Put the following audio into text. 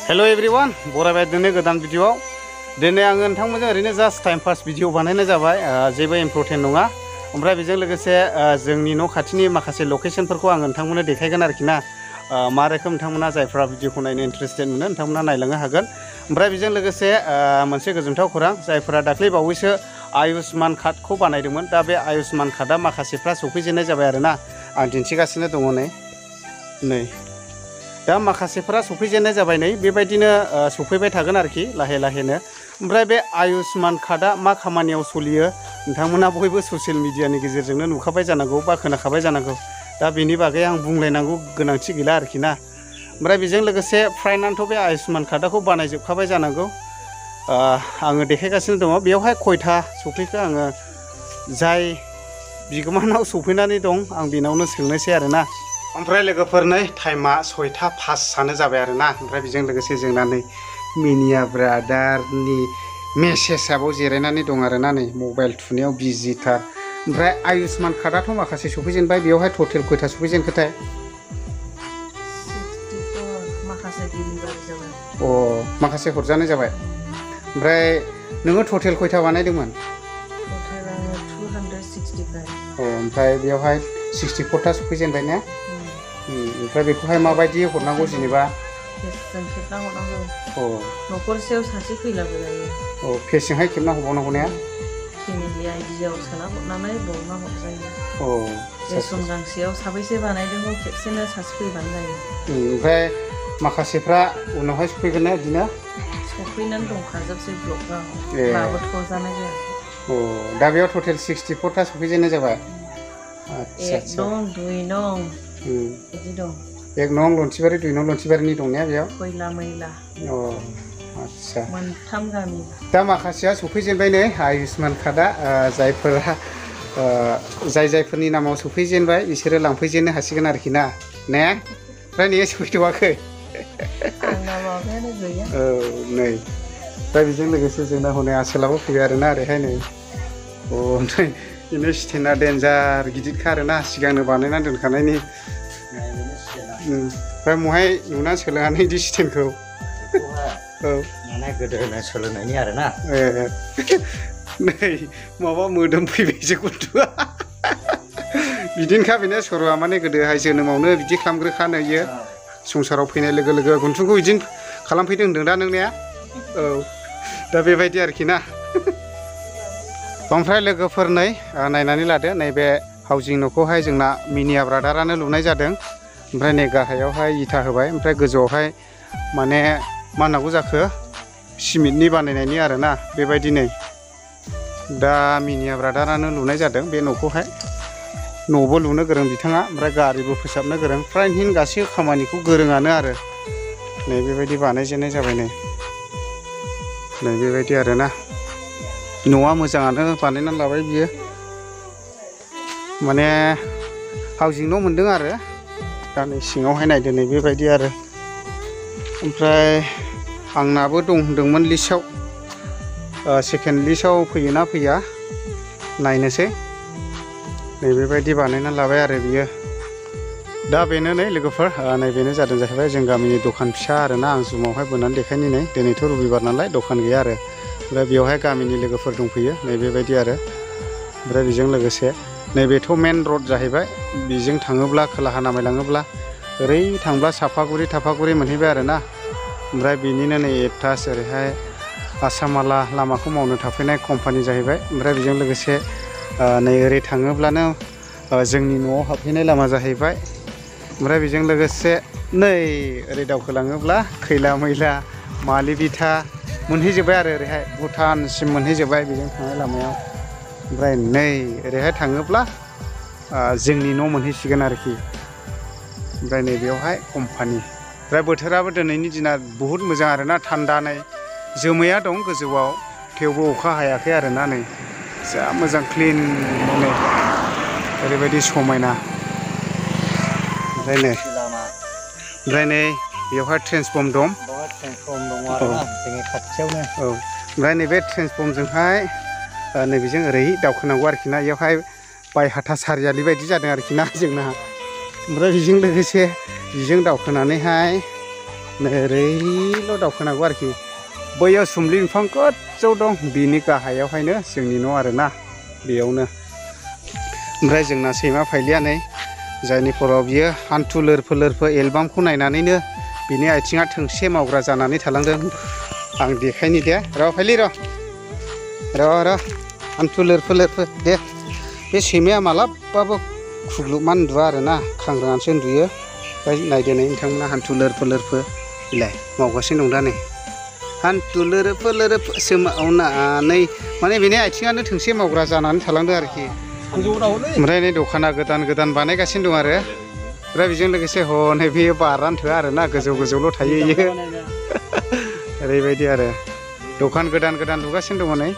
hello everyone बरायबाय दिनै गोदान भिडिअआव दिनै आङो नोंथांमोनजों ओरैनो जास्ट टाइम पास भिडिअ बानायनाय जाबाय जेबो इम्परटेन्ट नङा ओमफ्राय बेजों लोगोसे जोंनि न' खाथिनि माखासे लकेशनफोरखौ आङो नोंथांमोननो देखायगोन आरोखि ना मा रोखोम नोंथांमोना जायफ्रा भिडिअखौ नायनो इन्टारेस्टेड मोनो नोंथांमोना नायलांनो हागोन ओमफ्राय बेजों लोगोसे मोनसे गोजोनथाव खौरां जायफोरा दाख्लै बावैसो आयुष्मान कार्डखौ बानायदोंमोन दा बे आयुष्मान कार्डआ माखासेफ्रा सफैजेननाय जाबाय आरोना आं दिन्थिगासिनो दङ नै दा माखासेफोरा सफैजेननाय जाबाय नै बेबायदिनो सफैबाय थागोन आरोखि लाहे लाहेनो ओमफ्राय बे आयुष्मान कार्डआ मा खामानियाव सोलियो नोंथांमोना बयबो ससियेल मिडियानि गेजेरजोंनो नुखाबाय जानांगौ बा खोनाखाबाय जानांगौ दा बेनि बागै आं बुंलायनांगौ गोनांथि गैला आरोखि ना ओमफ्राय बेजों लोगोसे फ्रायनानोथ' बे आयुष्मान कार्डखौ बानायजोबखाबाय जानांगौ आङो देखायगासिनो दङ बेयावहाय खयथा सफैखो आङो जाय बिगोमानाव सफैनानै दं आं बेनावनो सोंनोसै आरोना ओमफ्राय लोगोफोर नै टाइमा 6:05 जाबाय आरोना ओमफ्राय बेजों लोगोसे जोंना नै मिनिया ब्रादारनि मेसेजआव जिरायनानै दं आरोना नै मबाइल थुनायाव बिजिथार ओमफ्राय आयुष्मान कार्डआथ' माखासे सफैजेनबाय बेयावहाय टटेल खयथा सफैजेनखोथाय माखासे डिलिभारि जाबाय माखासे हरजानाय जाबाय ओमफ्राय नोङो टटेल खयथा बानायदोंमोन टटेल आङो 265 ओमफ्राय बेयावहाय 64टा सफैजेनबाय ने ओमफ्राय बेखौहाय माबायदि हरनांगौ जेनेबा फेसजों खेबना हरनांगौ न'खरसेयाव सासे फैलाबो जायो फेसजोंहाय खेबना हरबावनांगौ ने फेमिलि आइडियाव सोना हरनानै बरना हरजायो रेसन गांसेयाव साबैसे बानायदोंबो खेबसेनो सासे फैबानो जायो ओमफ्राय माखासेफ्रा उनावहाय सफैगोन ना बिदिनो सफैनानै दंखाजोबसै ब्लकआव लाबोथ' जानाय जायाखै दा बेयाव टटेल 64टा सफैजेननाय जाबाय एक नं दुइ नं बिदि दं एक नं लन्थिबारि दुइ नं लन्थिबारिनि दं ने बेयाव खयला मैला आच्छा मोनथाम गामि दा माखासेया सफैजेनबाय नै आयुष्मान कार्डआ जायफोरा जायफोरनि नामाव सफैजेनबाय बिसोरो लांफैजेननो हासिगोन आरोखि ना ने ओमफ्राय नैयो सफैथ'वाखै आंना माबायानो गैया नै दा बेजों लोगोसे जोंना हनै आसोलाबो फैबाय आरोना ओरैहाय नै नै बेनो स्टेन्डआ देन्जार गिदिरखा आरोना सिगांनो बानायनानै दोनखानायनि ओमफ्राय महाय नुनानै सोलोंनानै बिदि स्टेन्डखौ माने गोदोनो सोलोंनायनि आरोना नै माबा मोदोम फैबायसो गथ'आ बिदिनोखा बेनो सर'आ माने गोदोहाय जोनोमावनो बिदि खालामग्रोखानो इयो संसाराव फैनाय लोगो लोगो गन्थंखौ बिदिनो खालामफैदों होनदों दा नोंनिया दा बेबायदि आरोखि ना ओमफ्राय लोगोफोर नै नायनानै लादो नैबे हाउजिं न'खौहाय जोंना मिनिया ब्रादारानो लुनाय जादों ओमफ्राय नै गाहायावहाय इथा होबाय ओमफ्राय गोजौआवहाय माने मा होनांगौ जाखो सिमेन्टनि बानायनायनि आरोना बेबायदि नै दा मिनिया ब्रादारानो लुनाय जादों बे न'खौहाय न'बो लुनो गोरों बिथाङा ओमफ्राय गारिबो फोसाबनो गोरों फ्रायहिन गासैबो खामानिखौ गोरोङानो आरो नै बेबायदि बानायजेननाय जाबाय नै बेबायदि आरोना न'आ मोजाङानो बानायनानै लाबाय बियो माने हाउजिं न' मोनदों आरो दा नै सिङावहाय नायदो नै बेबायदि आरो ओमफ्राय आंनाबो दं होनदोंमोन लिस्टआव सेकेन्ड लिस्टआव फैयोना फैया नायनोसै नै बेबायदि बानायनानै लाबाय आरो बियो दा बेनो नै लोगोफोर नैबेनो जादों जाहैबाय जों गामिनि दखान फिसा आरोना आं जुमावहाय बोनानै देखायनि नै दिनैथ' रबिबार नालाय दखान गैया आरो ओमफ्राय बेवहाय गामिनि लोगोफोर दंफैयो नै बेबायदि आरो ओमफ्राय बेजों लोगोसे नैबेथ' मेन रड जाहैबाय बेजों थाङोब्ला खोलाहा नामायलाङोब्ला ओरै थांब्ला सापागुरि मोनहैबाय आरोना ओमफ्राय बेनिनो नै एटास ओरैहाय आसामाला लामाखौ मावनो थाफैनाय कम्पानि जाहैबाय ओमफ्राय बेजों लोगोसे नै ओरै थाङोब्लानो जोंनि न'आव हाबफैनाय लामा जाहैबाय ओमफ्राय बेजों लोगोसे नै ओरै दावखोलाङोब्ला खैला मैला मालिबिथा मोनहैजोब्बाय आरो ओरैहाय भुटानसिम मोनहैजोब्बाय बेजों थांनाय लामायाव ओमफ्राय नै ओरैहाय थाङोब्ला जोंनि न' मोनहैसिगोन आरोखि ओमफ्राय नै बेयावहाय कम्पानि ओमफ्राय बोथोराबो दिनैनि दिना बहुद मोजां आरोना थान्दा नै जोमैया दं गोजौआव थेवबो अखा हायाखै आरोना नै जा मोजां क्लिन नै ओरैबायदि समायना ओमफ्राय नै बेवहाय ट्रेन्सफर्म दं जोंनि खाथियावनो ओमफ्राय नैबे ट्रेन्सफर्मजोंहाय नैबेजों ओरै दावखोनांगौ आरोखि ना बेयावहाय बायहाथा सारियालि बायदि जादों आरोखि ना जोंना ओमफ्राय बेजों लोगोसे बेजों दावखोनानैहाय ओरैल' दावखोनांगौ आरोखि बैयाव सुम्लि बिफां गोजौ दं बिनि गाहायावहायनो जोंनि न' आरोना बेयावनो ओमफ्राय जोंना सैमा फाइलिया नै जायनि फराव बियो हान्थु लोरफो लोरफो एलबामखौ नायनानैनो बिनि आथिङा थोंसे मावग्रा जानानै थालांदों आं देखायनि दे र' फाइलि र' हान्थु लोरफो लोरफो दे बे सैमाया मालाबाबो खुग्लुबनानै उन्दुआ आरोना खांग्रांनानैसो उन्दुयो ओमफ्राय नायदो नै नोंथांमोना हान्थु लोरफो लोरफो बिलाय मावगासिनो दं दा नै हान्थु लोरफो लोरफो सोमावनानै माने बेनि आथिङानो थोंसे मावग्रा जानानै थालांदों आरोखि ओमफ्राय नै दखाना गोदान बानायगासिनो दं आरो ओमफ्राय बेजों लोगोसे हनै बेयो बारानो थोआ आरोना गोजौल' थायो इयो ओरैबायदि आरो दखान गोदान लुगासिनो दङ नै